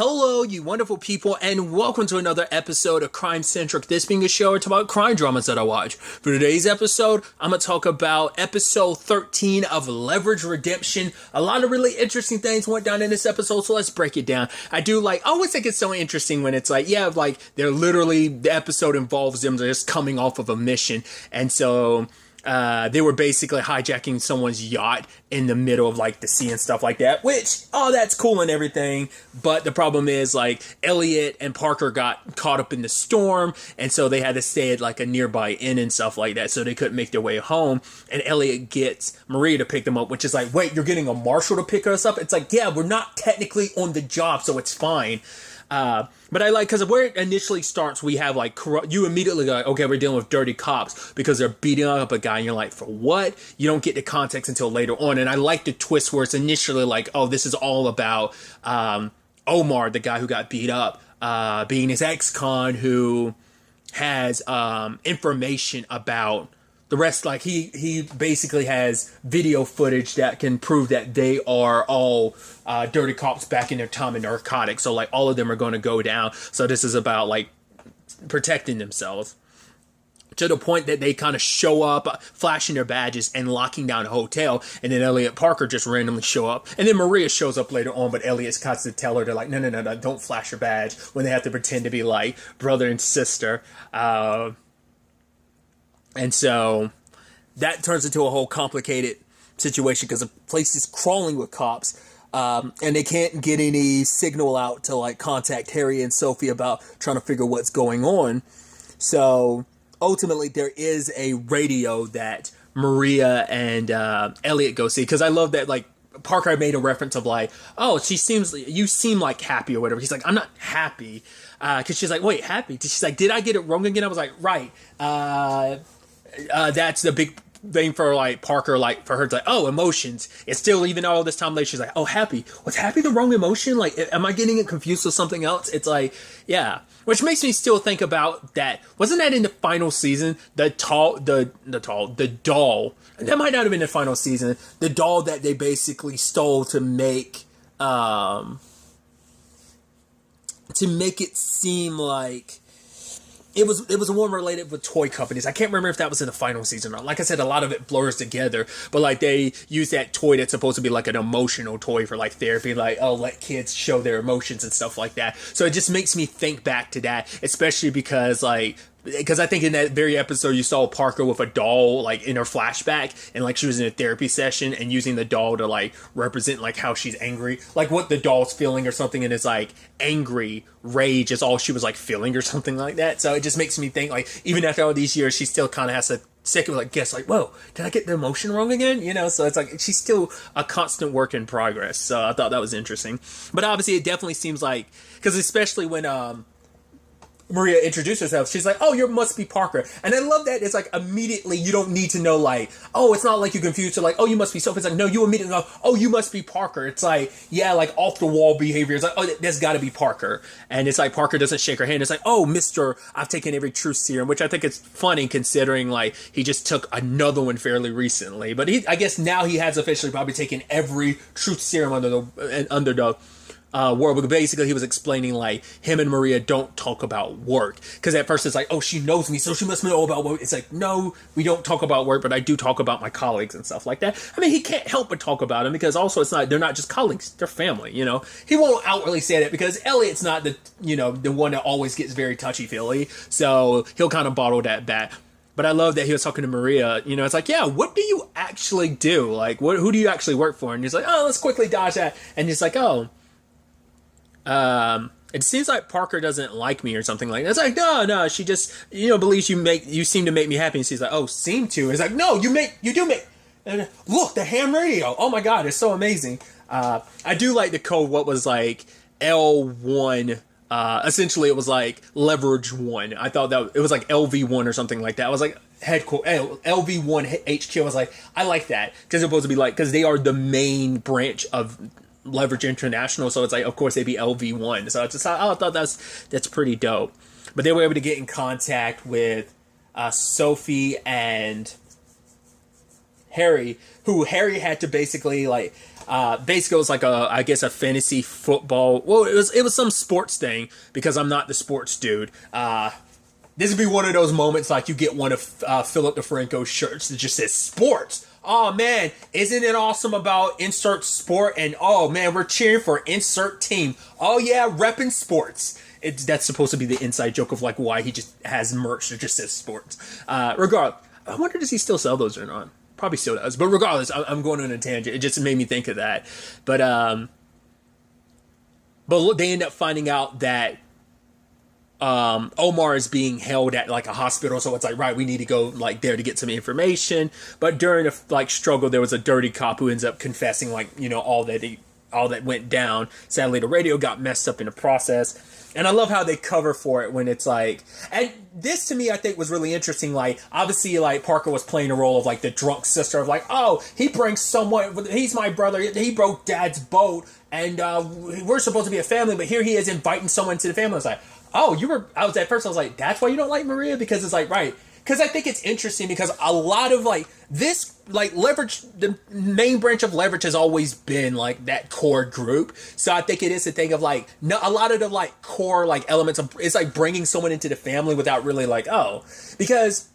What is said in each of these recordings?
Hello, you wonderful people, and welcome to another episode of Crime Centric. This being a show it's about crime dramas that I watch. For today's episode, I'm going to talk about episode 13 of Leverage Redemption. A lot of really interesting things went down in this episode, so let's break it down. I always think it's so interesting when it's they're literally, the episode involves them just coming off of a mission, and so they were basically hijacking someone's yacht in the middle of the sea and stuff like that, which, that's cool and everything. But the problem is Elliot and Parker got caught up in the storm. And so they had to stay at a nearby inn and stuff like that. So they couldn't make their way home. And Elliot gets Maria to pick them up, which is wait, you're getting a marshal to pick us up? It's yeah, we're not technically on the job, so it's fine. But I because where it initially starts, we have you immediately go, okay, we're dealing with dirty cops because they're beating up a guy, and you're like, for what? You don't get the context until later on. And I like the twist where it's initially this is all about Omar, the guy who got beat up, being his ex-con who has information about the rest. He basically has video footage that can prove that they are all dirty cops back in their time in narcotics. So all of them are going to go down. So this is about protecting themselves, to the point that they kind of show up, flashing their badges and locking down a hotel. And then Elliot Parker just randomly show up. And then Maria shows up later on, but Elliot's got to tell her, they're no, don't flash your badge, when they have to pretend to be brother and sister. And so that turns into a whole complicated situation because the place is crawling with cops. And they can't get any signal out to contact Harry and Sophie about trying to figure what's going on. So ultimately there is a radio that Maria and Elliot go see, because I love that Parker made a reference of oh, you seem happy or whatever. He's I'm not happy, because she's wait, happy? She's did I get it wrong again? I was right. That's the big thing for Parker, for her to oh, emotions. It's still, even all this time later, she's oh, happy. Was happy the wrong emotion? Am I getting it confused with something else? It's yeah. Which makes me still think about that. Wasn't that in the final season? The doll. That might not have been the final season. The doll that they basically stole to make it seem like it was one related with toy companies. I can't remember if that was in the final season or not. Like I said, a lot of it blurs together. But they use that toy that's supposed to be an emotional toy for therapy. Oh, let kids show their emotions and stuff like that. So it just makes me think back to that, especially because because I think in that very episode you saw Parker with a doll in her flashback, and she was in a therapy session and using the doll to represent how she's angry, what the doll's feeling or something, and it's angry rage is all she was feeling or something like that. So it just makes me think even after all these years she still kind of has to second guess whoa, did I get the emotion wrong again? So it's she's still a constant work in progress. So I thought that was interesting. But obviously it definitely seems because especially when Maria introduced herself, she's oh, you must be Parker. And I love that it's immediately, you don't need to know oh, it's not you confused to oh, you must be Sophie. It's no, you immediately go, oh, you must be Parker. It's yeah, off the wall behavior. It's oh, there's got to be Parker. And it's Parker doesn't shake her hand. It's oh, Mr. I've taken every truth serum, which I think is funny considering he just took another one fairly recently. But I guess now he has officially probably taken every truth serum under the world. But basically he was explaining him and Maria don't talk about work, because at first it's oh, she knows me, so she must know about work. It's no, we don't talk about work, but I do talk about my colleagues and stuff like that. I mean, he can't help but talk about them, because also they're not just colleagues, they're family. He won't outwardly say that because Elliot's not the one that always gets very touchy-feely, so he'll kind of bottle that back. But I love that he was talking to Maria. It's yeah, what do you actually do? Who do you actually work for? And he's oh, let's quickly dodge that. And he's oh, it seems Parker doesn't like me or something like that. It's no, she just, believes you seem to make me happy. And she's oh, seem to. It's no, you do make, look, the ham radio. Oh my God, it's so amazing. I do like the code, what was L1, essentially it was leverage 1. I thought that it was LV1 or something like that. I was headquarters, LV1 HQ. I was I like that, because it's supposed to be because they are the main branch of Leverage International, so it's of course they'd be LV1. So I thought that's pretty dope. But they were able to get in contact with Sophie and Harry, who Harry had to basically like, basically it was like I guess a fantasy football. Well, it was some sports thing because I'm not the sports dude. This would be one of those moments like you get one of Philip DeFranco's shirts that just says sports. Oh man, isn't it awesome about insert sport? And oh man, we're cheering for insert team. Oh yeah, repping sports. That's supposed to be the inside joke of like why he just has merch that just says sports. Regardless, I wonder does he still sell those or not? Probably still does. But regardless, I'm going on a tangent. It just made me think of that. But they end up finding out that Omar is being held at like a hospital, so it's like, right, we need to go like there to get some information. But during the like struggle, there was a dirty cop who ends up confessing like, you know, all that went down. Sadly, the radio got messed up in the process. And I love how they cover for it when it's like, and this to me I think was really interesting. Like obviously like Parker was playing a role of like the drunk sister of like, oh, he brings someone, he's my brother, he broke dad's boat, and we're supposed to be a family, but here he is inviting someone to the family. I was like, oh, I was like, that's why you don't like Maria? Because it's like, right. Because I think it's interesting because a lot of like this, like Leverage, the main branch of Leverage has always been like that core group. So I think it is a thing of like, no, a lot of the like core like elements of, it's like bringing someone into the family without really like, oh, because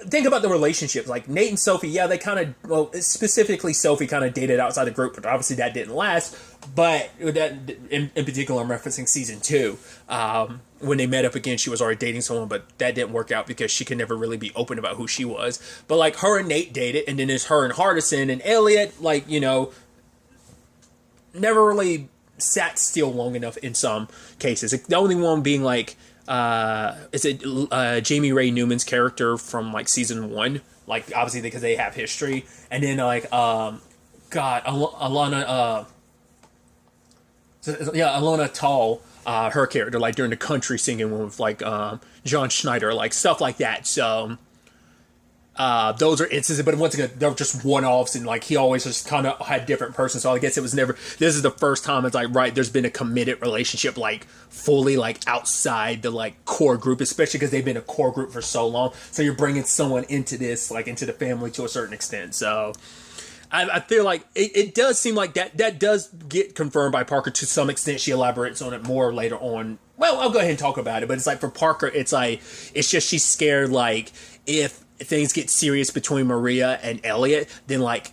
think about the relationships, like Nate and Sophie, yeah, they kind of, well, specifically Sophie kind of dated outside the group, but obviously that didn't last. But that, in particular, I'm referencing season 2. When they met up again, she was already dating someone, but that didn't work out because she could never really be open about who she was. But like her and Nate dated, and then there's her and Hardison and Elliot, like, you know, never really sat still long enough in some cases. The only one being like, is it Jamie Ray Newman's character from like season 1, like obviously because they have history, and then like Alana Alona Tall, her character, like during the country singing one with like John Schneider, like stuff like that. So those are instances, but once again, they're just one-offs, and like he always just kind of had different persons. So I guess it was never. This is the first time it's like, right, there's been a committed relationship, like fully like outside the like core group, especially because they've been a core group for so long. So you're bringing someone into this, like into the family to a certain extent. So I feel like it does seem like that does get confirmed by Parker to some extent. She elaborates on it more later on. Well, I'll go ahead and talk about it, but it's like for Parker, it's like, it's just she's scared, like, if things get serious between Maria and Elliot, then like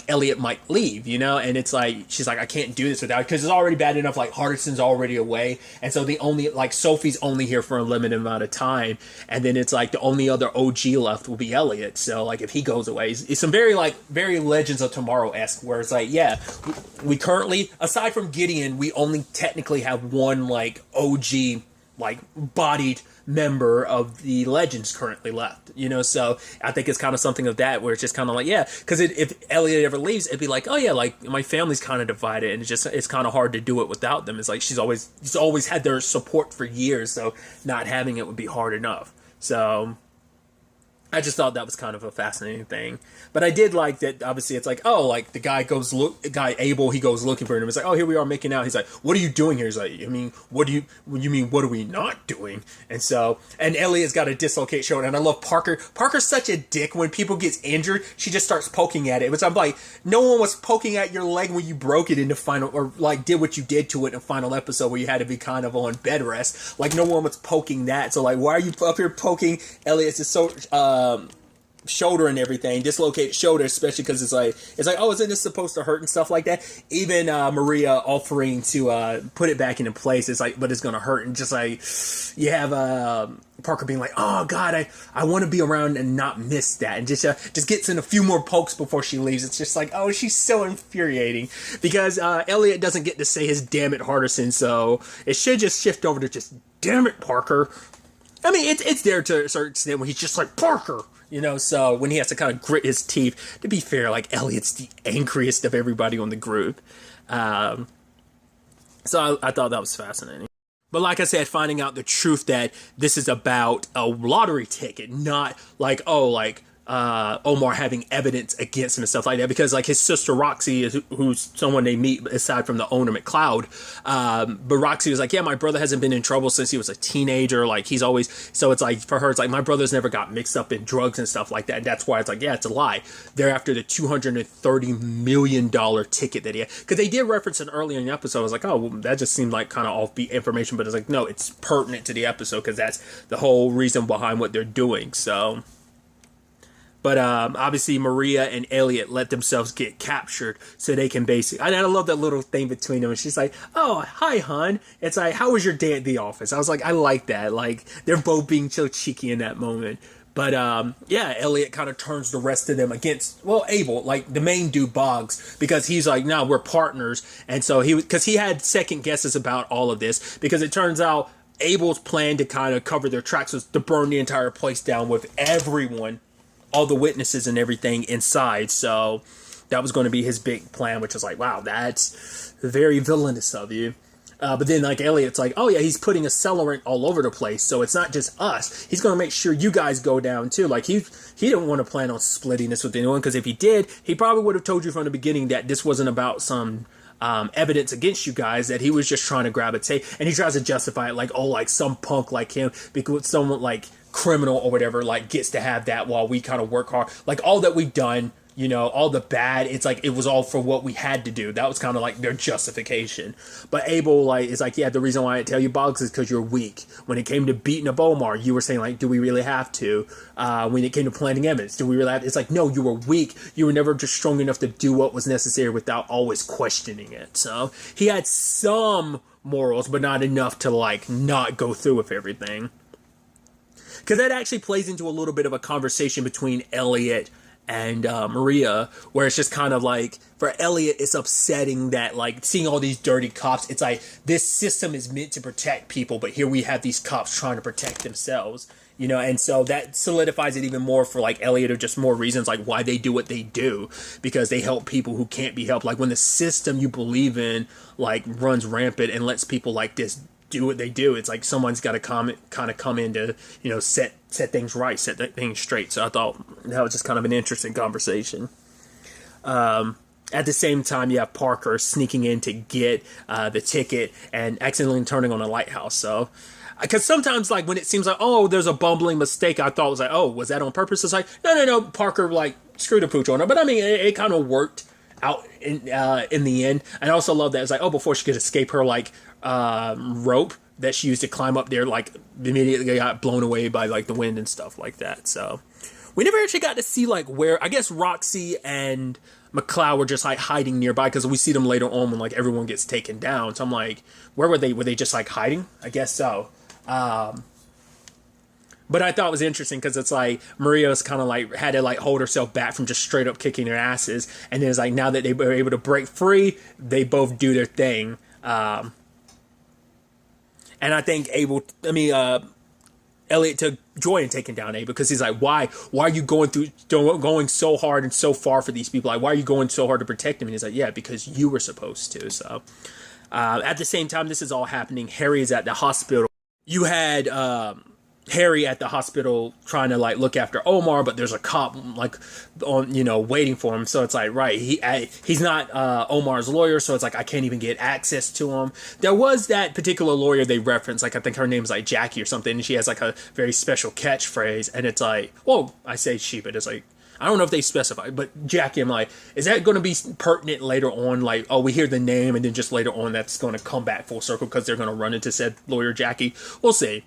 Elliot might leave, you know? And it's like, she's like, I can't do this without, because it's already bad enough, like Hardison's already away, and so the only, like, Sophie's only here for a limited amount of time, and then it's like the only other OG left will be Elliot. So like if he goes away, it's some very like very Legends of Tomorrow-esque, where it's like, yeah, we currently, aside from Gideon, we only technically have one like OG like bodied member of the Legends currently left, you know? So I think it's kind of something of that, where it's just kind of like, yeah, because if Elliot ever leaves, it'd be like, oh yeah, like my family's kind of divided, and it's kind of hard to do it without them. It's like she's always had their support for years, so not having it would be hard enough. So I just thought that was kind of a fascinating thing. But I did like that, obviously, it's like, oh, like, the guy Abel, he goes looking for him. It's like, oh, here we are making out. He's like, what are you doing here? He's like, I mean, what are we not doing? And so, and Elliot's got a dislocate shoulder, and I love Parker. Parker's such a dick. When people get injured, she just starts poking at it. Which I'm like, no one was poking at your leg when you broke it in the final, or like did what you did to it in the final episode where you had to be kind of on bed rest. Like, no one was poking that. So like, why are you up here poking Elliot's shoulder and everything, dislocated shoulder, especially because it's like, oh, isn't this supposed to hurt and stuff like that? Even Maria offering to put it back into place, it's like, but it's gonna hurt, and just like you have Parker being like, oh god, I want to be around and not miss that, and just gets in a few more pokes before she leaves. It's just like, oh, she's so infuriating, because Elliot doesn't get to say his damn it Hardison, so it should just shift over to just damn it Parker. I mean, it's there to a certain extent when he's just like, Parker, you know, so when he has to kind of grit his teeth, to be fair, like, Elliot's the angriest of everybody on the group. So I thought that was fascinating. But like I said, finding out the truth that this is about a lottery ticket, not like, oh, like, Omar having evidence against him and stuff like that, because like his sister Roxy is who's someone they meet aside from the owner McLeod, but Roxy was like, yeah, my brother hasn't been in trouble since he was a teenager, like he's always, so it's like for her it's like my brother's never got mixed up in drugs and stuff like that, and that's why it's like, yeah, it's a lie. They're after the $230 million ticket that he had, because they did reference it earlier in the episode. I was like, oh well, that just seemed like kind of offbeat information, but it's like, no, it's pertinent to the episode because that's the whole reason behind what they're doing. So but obviously Maria and Elliot let themselves get captured so they can basically... And I love that little thing between them. And she's like, oh, hi, hon. It's like, how was your day at the office? I was like, I like that. Like, they're both being so cheeky in that moment. But yeah, Elliot kind of turns the rest of them against, well, Abel, like the main dude, Boggs, because he's like, no, we're partners. And so because he had second guesses about all of this, because it turns out Abel's plan to kind of cover their tracks was to burn the entire place down with everyone, all the witnesses and everything inside. So that was going to be his big plan, which is like, wow, that's very villainous of you. But then like Elliot's like, oh yeah, he's putting accelerant all over the place, so it's not just us. He's going to make sure you guys go down too. Like he didn't want to plan on splitting this with anyone, because if he did, he probably would have told you from the beginning that this wasn't about some evidence against you guys, that he was just trying to grab a tape. And he tries to justify it like, oh, like some punk like him, because someone like criminal or whatever like gets to have that while we kind of work hard, like all that we've done, you know, all the bad, it's like it was all for what we had to do. That was kind of like their justification. But Abel like is like, yeah, the reason why I tell you, Boggs, is because you're weak. When it came to beating up Omar, you were saying like, do we really have to? When it came to planting evidence, do we really have to? It's like, no, you were weak. You were never just strong enough to do what was necessary without always questioning it. So he had some morals, but not enough to like not go through with everything. Because that actually plays into a little bit of a conversation between Elliot and Maria, where it's just kind of like, for Elliot, it's upsetting that like seeing all these dirty cops, it's like this system is meant to protect people, but here we have these cops trying to protect themselves, you know. And so that solidifies it even more for like Elliot, or just more reasons like why they do what they do, because they help people who can't be helped. Like when the system you believe in like runs rampant and lets people like this do what they do, it's like someone's got to come in to, you know, set things right, set things straight. So I thought that was just kind of an interesting conversation. At the same time, you have Parker sneaking in to get the ticket and accidentally turning on a lighthouse. So, because sometimes, like, when it seems like, oh, there's a bumbling mistake, I thought it was like, oh, was that on purpose? It's like, no, Parker, like, screwed a pooch on her. But, I mean, it kind of worked out in the end. And I also love that it's like, oh, before she could escape her, like, rope that she used to climb up there, like, immediately got blown away by, like, the wind and stuff like that. So, we never actually got to see, like, where, I guess Roxy and McLeod were just like hiding nearby, because we see them later on when like everyone gets taken down. So I'm like, where were they? Were they just like hiding? I guess so. But I thought it was interesting because it's like Maria's kind of like had to like hold herself back from just straight up kicking their asses, and then it's like now that they were able to break free, they both do their thing. And I think Elliot took joy in taking down Abel, because he's like, why are you going so hard and so far for these people? Like, why are you going so hard to protect them? And he's like, yeah, because you were supposed to. So at the same time this is all happening, Harry is at the hospital. You had Harry at the hospital trying to like look after Omar, but there's a cop like on, you know, waiting for him. So it's like, right, he's not Omar's lawyer, so it's like I can't even get access to him. There was that particular lawyer they referenced, like I think her name's like Jackie or something, and she has like a very special catchphrase, and it's like, well, I say she, but it's like, I don't know if they specify, but Jackie, I'm like, is that going to be pertinent later on? Like, oh, we hear the name, and then just later on that's going to come back full circle because they're going to run into said lawyer Jackie. We'll see.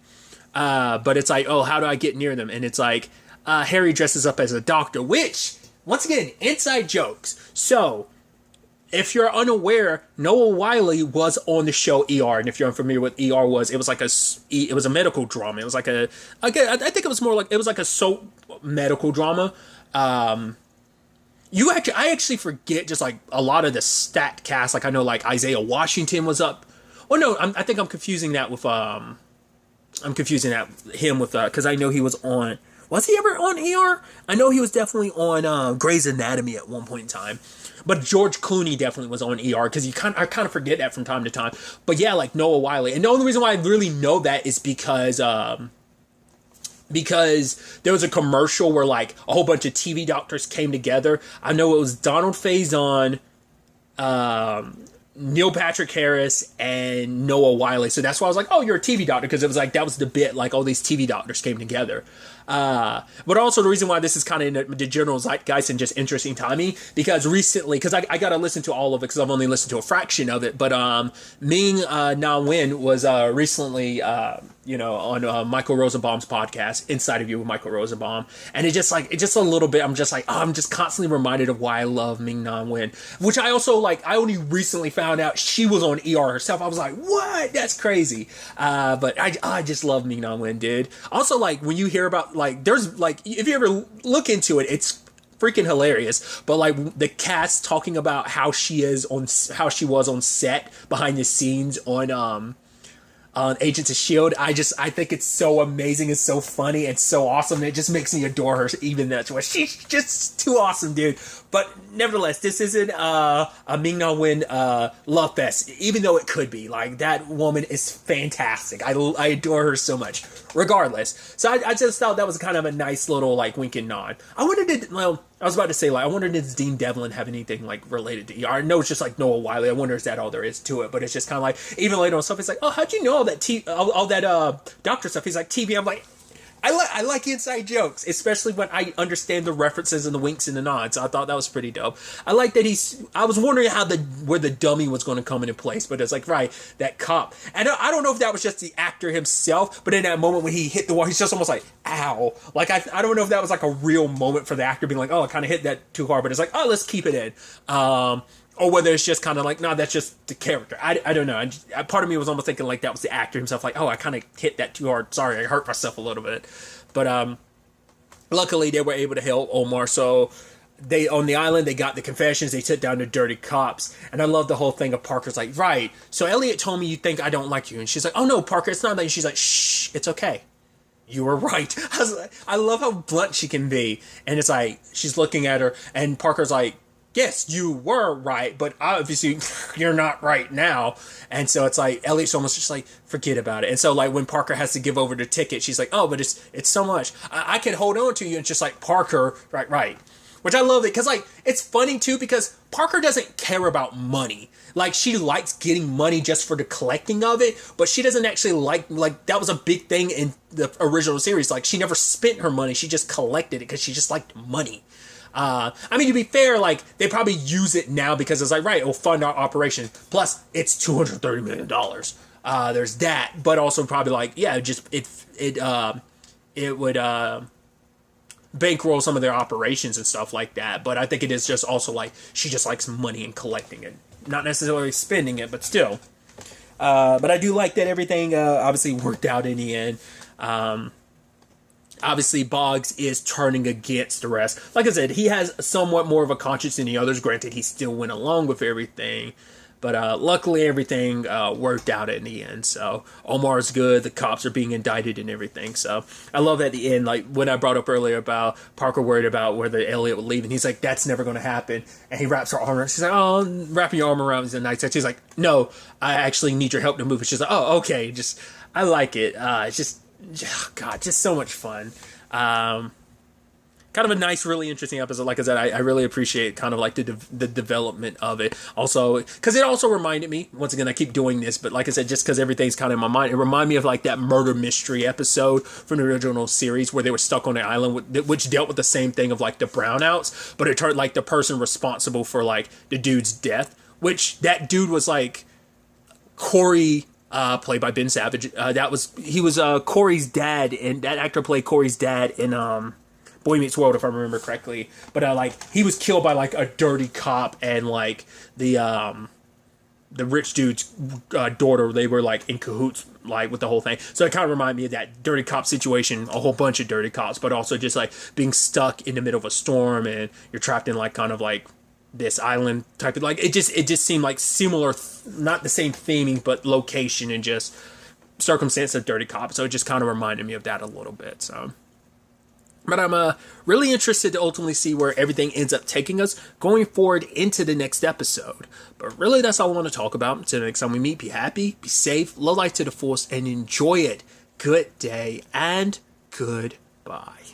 But it's like, oh, how do I get near them? And it's like, Harry dresses up as a doctor, which, once again, inside jokes. So, if you're unaware, Noah Wiley was on the show ER, and if you're unfamiliar with ER was, it was a medical drama. It was like I think it was more like, it was like a soap medical drama. I actually forget just like a lot of the stat cast. Like I know like Isaiah Washington was up. Oh no, I think I'm confusing that with because I know he was on. Was he ever on ER? I know he was definitely on Grey's Anatomy at one point in time. But George Clooney definitely was on ER, because I kind of forget that from time to time. But yeah, like Noah Wiley. And the only reason why I really know that is because because there was a commercial where like a whole bunch of TV doctors came together. I know it was Donald Faison, Neil Patrick Harris, and Noah Wiley. So that's why I was like, oh, you're a TV doctor, because it was like that was the bit, like all these TV doctors came together. But also the reason why this is kind of in the general zeitgeist and just interesting timing, because recently, because I got to listen to all of it because I've only listened to a fraction of it, but Ming Na Wen was recently on Michael Rosenbaum's podcast, Inside of You with Michael Rosenbaum, and it's just a little bit, I'm just constantly reminded of why I love Ming Na Wen, which I also like. I only recently found out she was on ER herself. I was like, what? That's crazy. But I just love Ming Na Wen, dude. Also, like, when you hear about, like, there's, like, if you ever look into it, it's freaking hilarious. But, like, the cast talking about how she was on set behind the scenes on Agents of S.H.I.E.L.D. I think it's so amazing, it's so funny, and so awesome. It just makes me adore her even that much. She's just too awesome, dude. But nevertheless, this isn't a Ming Na Wen love fest, even though it could be. Like, that woman is fantastic. I adore her so much. Regardless, so I just thought that was kind of a nice little, like, wink and nod. I was about to say, like, I wonder, does Dean Devlin have anything, like, related to ER? I know it's just, like, Noah Wiley. I wonder, is that all there is to it? But it's just kind of like, even later on stuff, it's like, oh, how'd you know all that doctor stuff? He's like, TV. I'm like, I like inside jokes, especially when I understand the references and the winks and the nods. I thought that was pretty dope. I like that I was wondering where the dummy was going to come into place, but it's like, right, that cop. And I don't know if that was just the actor himself, but in that moment when he hit the wall, he's just almost like, ow. Like, I don't know if that was like a real moment for the actor being like, oh, I kind of hit that too hard, but it's like, oh, let's keep it in. Or whether it's just kind of like, no, that's just the character. I don't know. Part of me was almost thinking like that was the actor himself. Like, oh, I kind of hit that too hard. Sorry, I hurt myself a little bit. But luckily, they were able to help Omar. So on the island, they got the confessions. They took down the dirty cops. And I love the whole thing of Parker's like, right. So Elliot told me you think I don't like you. And she's like, oh, no, Parker, it's not that. And she's like, shh, it's okay. You were right. I love how blunt she can be. And it's like, she's looking at her. And Parker's like, yes, you were right, but obviously you're not right now. And so it's like, Elliot's almost just like, forget about it. And so, like, when Parker has to give over the ticket, she's like, oh, but it's so much. I can hold on to you. And just like, Parker, right. Which I love it, because, like, it's funny, too, because Parker doesn't care about money. Like, she likes getting money just for the collecting of it, but she doesn't actually like, that was a big thing in the original series. Like, she never spent her money. She just collected it because she just liked money. I mean, to be fair, like, they probably use it now because it's like, right, it'll fund our operation. Plus, it's $230 million. There's that, but also probably like, yeah, just it would bankroll some of their operations and stuff like that. But I think it is just also like she just likes money and collecting it, not necessarily spending it, but still. But I do like that everything obviously worked out in the end. Obviously, Boggs is turning against the rest. Like I said, he has somewhat more of a conscience than the others. Granted, he still went along with everything. But luckily, everything worked out in the end. So Omar's good. The cops are being indicted and everything. So I love at the end, like when I brought up earlier about Parker worried about whether Elliot would leave. And he's like, that's never going to happen. And he wraps her arm around. She's like, oh, wrapping your arm around is a nice touch. She's like, no, I actually need your help to move. And she's like, oh, okay. I like it. It's just, God, just so much fun. Kind of a nice, really interesting episode. Like I said, I really appreciate kind of like the development of it. Also, because it also reminded me, once again, I keep doing this, but like I said, just because everything's kind of in my mind, it reminded me of like that murder mystery episode from the original series where they were stuck on the island, which dealt with the same thing of like the brownouts, but it turned like the person responsible for like the dude's death, which that dude was like Corey, played by Ben Savage. He was Corey's dad, and that actor played Corey's dad in Boy Meets World, if I remember correctly. But like he was killed by like a dirty cop, and like the rich dude's daughter. They were like in cahoots like with the whole thing. So it kind of reminded me of that dirty cop situation. A whole bunch of dirty cops, but also just like being stuck in the middle of a storm, and you're trapped in like kind of like this island type of, like, it just seemed like similar, not the same theming, but location and just circumstance of dirty cop. So it just kind of reminded me of that a little bit. So, but I'm really interested to ultimately see where everything ends up taking us going forward into the next episode. But really, that's all I want to talk about. Until the next time we meet, be happy, be safe, love life to the fullest, and enjoy it. Good day and good Bye.